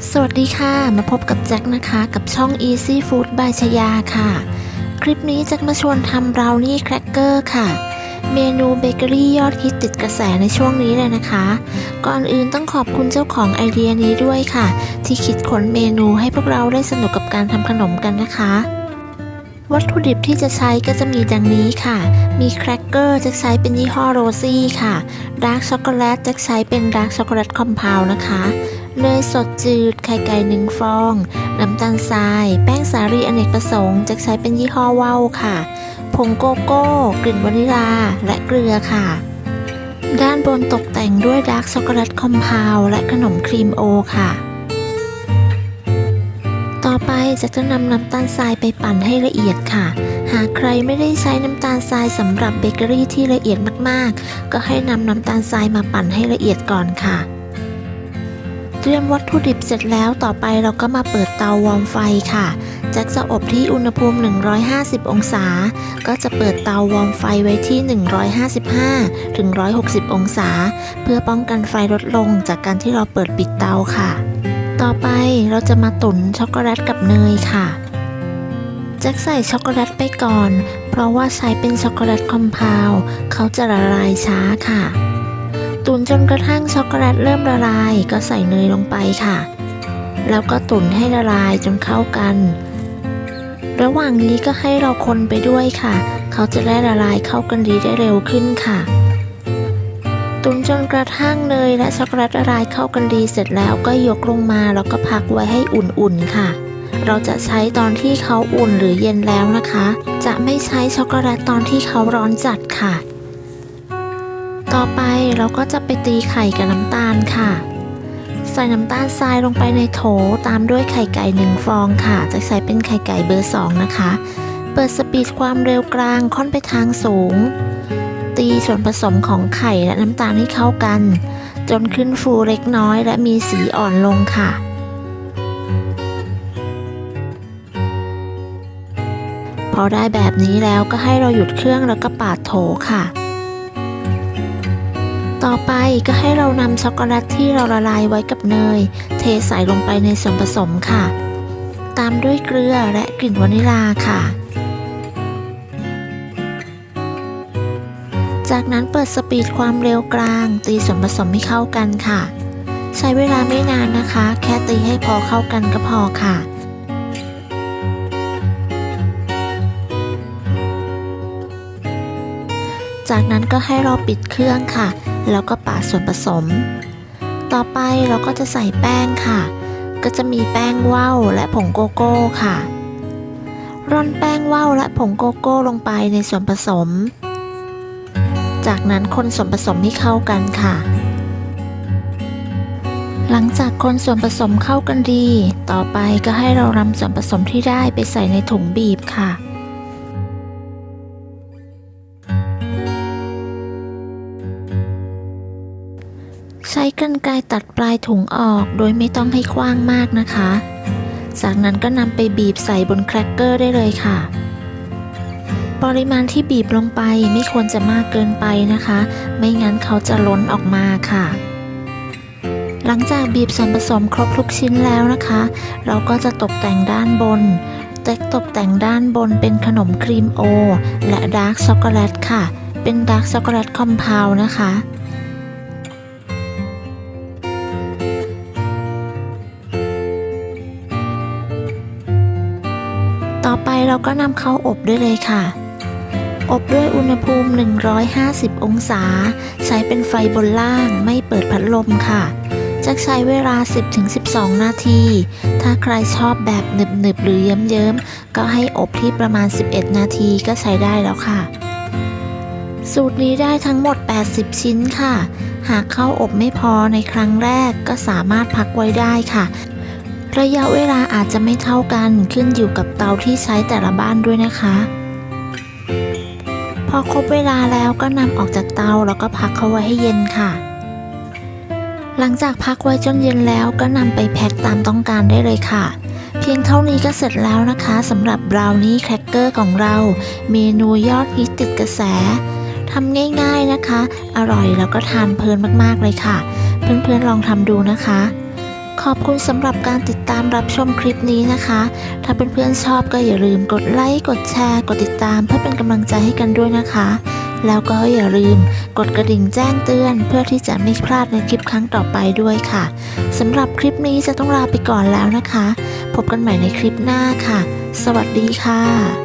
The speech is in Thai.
สวัสดีค่ะมาพบกับแจ็คนะคะกับช่อง Easy Food by ชยาค่ะคลิปนี้แจ็คมาชวนทำบราวนี่แครกเกอร์ค่ะเมนูเบเกอรี่ยอดฮิตติดกระแสในช่วงนี้เลยนะคะก่อนอื่นต้องขอบคุณเจ้าของไอเดียนี้ด้วยค่ะที่คิดค้นเมนูให้พวกเราได้สนุกกับการทำขนมกันนะคะวัตถุดิบที่จะใช้ก็จะมีดังนี้ค่ะมีแครกเกอร์จะใช้เป็นยี่ห้อโรซี่ค่ะดาร์กช็อกโกแลตจะใช้เป็นดาร์กช็อกโกแลตคอมเพลนะคะเนยสดจืดไข่ไก่1ฟองน้ำตาลทรายแป้งสาลีอเนกประสงค์จะใช้เป็นยี่ห้อว่าวค่ะผงโกโก้กลิ่นวานิลาและเกลือค่ะด้านบนตกแต่งด้วยดาร์กช็อกโกแลตคอมเพลและขนมครีมโอค่ะต่อไปจะนำน้ำตาลทรายไปปั่นให้ละเอียดค่ะหากใครไม่ได้ใช้น้ำตาลทรายสำหรับเบเกอรี่ที่ละเอียดมากๆก็ให้นำน้ำตาลทรายมาปั่นให้ละเอียดก่อนค่ะเตรียมวัตถุดิบเสร็จแล้วต่อไปเราก็มาเปิดเตาวอร์มไฟค่ะแจ็คจะอบที่อุณหภูมิ150องศาก็จะเปิดเตาวอร์มไฟไว้ที่155ถึง160องศาเพื่อป้องกันไฟลดลงจากการที่เราเปิดปิดเตาค่ะต่อไปเราจะมาตุ๋นช็อกโกแลตกับเนยค่ะแจ็คใส่ช็อกโกแลตไปก่อนเพราะว่าใช้เป็นช็อกโกแลตคอมเพลเขาจะละลายช้าค่ะตุ๋นจนกระทั่งช็อกโกแลตเริ่มละลายก็ใส่เนยลงไปค่ะแล้วก็ตุ๋นให้ละลายจนเข้ากันระหว่างนี้ก็ให้เราคนไปด้วยค่ะเขาจะได้ละลายเข้ากันดีได้เร็วขึ้นค่ะตุ๋นจนกระทั่งเนยและช็อกโกแลตละลายเข้ากันดีเสร็จแล้วก็ยกลงมาแล้วก็พักไว้ให้อุ่นๆค่ะเราจะใช้ตอนที่เขาอุ่นหรือเย็นแล้วนะคะจะไม่ใช้ช็อกโกแลตตอนที่เขาร้อนจัดค่ะต่อไปเราก็จะไปตีไข่กับน้ำตาลค่ะใส่น้ำตาลทรายลงไปในโถตามด้วยไข่ไก่1ฟองค่ะจะใส่เป็นไข่ไก่เบอร์2นะคะเปิดสปีดความเร็วกลางค่อนไปทางสูงตีส่วนผสมของไข่และน้ำตาลให้เข้ากันจนขึ้นฟูเล็กน้อยและมีสีอ่อนลงค่ะพอได้แบบนี้แล้วก็ให้เราหยุดเครื่องแล้วก็ปาดโถค่ะต่อไปก็ให้เรานำช็อกโกแลตที่เราละลายไว้กับเนยเทใส่ลงไปในส่วนผสมค่ะตามด้วยเกลือและกลิ่นวานิลาค่ะจากนั้นเปิดสปีดความเร็วกลางตีส่วนผสมให้เข้ากันค่ะใช้เวลาไม่นานนะคะแค่ตีให้พอเข้ากันก็พอค่ะจากนั้นก็ให้เราปิดเครื่องค่ะแล้วก็ปาดส่วนผสมต่อไปเราก็จะใส่แป้งค่ะก็จะมีแป้งว่าวและผงโกโก้ค่ะร่อนแป้งว่าวและผงโกโก้ลงไปในส่วนผสมจากนั้นคนส่วนผสมให้เข้ากันค่ะหลังจากคนส่วนผสมเข้ากันดีต่อไปก็ให้เรานำส่วนผสมที่ได้ไปใส่ในถุงบีบค่ะใช้กรรไกรตัดปลายถุงออกโดยไม่ต้องให้กว้างมากนะคะจากนั้นก็นำไปบีบใส่บนแครกเกอร์ได้เลยค่ะปริมาณที่บีบลงไปไม่ควรจะมากเกินไปนะคะไม่งั้นเขาจะล้นออกมาค่ะหลังจากบีบส่วนผสมครบทุกชิ้นแล้วนะคะเราก็จะตกแต่งด้านบนแต่ตกแต่งด้านบนเป็นขนมครีมโอและดาร์กช็อกโกแลตค่ะเป็นดาร์กช็อกโกแลตคอมเพลนะคะต่อไปเราก็นำเข้าอบได้เลยค่ะอบด้วยอุณหภูมิ150องศาใช้เป็นไฟบนล่างไม่เปิดพัดลมค่ะจะใช้เวลา 10-12 นาทีถ้าใครชอบแบบหนึบๆหรือเยิ้มๆก็ให้อบที่ประมาณ11นาทีก็ใช้ได้แล้วค่ะสูตรนี้ได้ทั้งหมด80ชิ้นค่ะหากเข้าอบไม่พอในครั้งแรกก็สามารถพักไว้ได้ค่ะระยะเวลาอาจจะไม่เท่ากันขึ้นอยู่กับเตาที่ใช้แต่ละบ้านด้วยนะคะพอครบเวลาแล้วก็นำออกจากเตาแล้วก็พักเขาไว้ให้เย็นค่ะหลังจากพักไว้จนเย็นแล้วก็นำไปแพ็คตามต้องการได้เลยค่ะเพียงเท่านี้ก็เสร็จแล้วนะคะสำหรับบราวนี่แครกเกอร์ของเราเมนูยอดฮิตติดกระแสทำง่ายๆนะคะอร่อยแล้วก็ทานเพลินมากๆเลยค่ะเพื่อนๆลองทำดูนะคะ ขอบคุณสำหรับการติดตามรับชมคลิปนี้นะคะ ถ้าเพื่อนๆชอบก็อย่าลืมกดไลค์กดแชร์กดติดตามเพื่อเป็นกำลังใจให้กันด้วยนะคะ แล้วก็อย่าลืมกดกระดิ่งแจ้งเตือนเพื่อที่จะไม่พลาดในคลิปครั้งต่อไปด้วยค่ะสำหรับคลิปนี้จะต้องลาไปก่อนแล้วนะคะ พบกันใหม่ในคลิปหน้าค่ะ สวัสดีค่ะ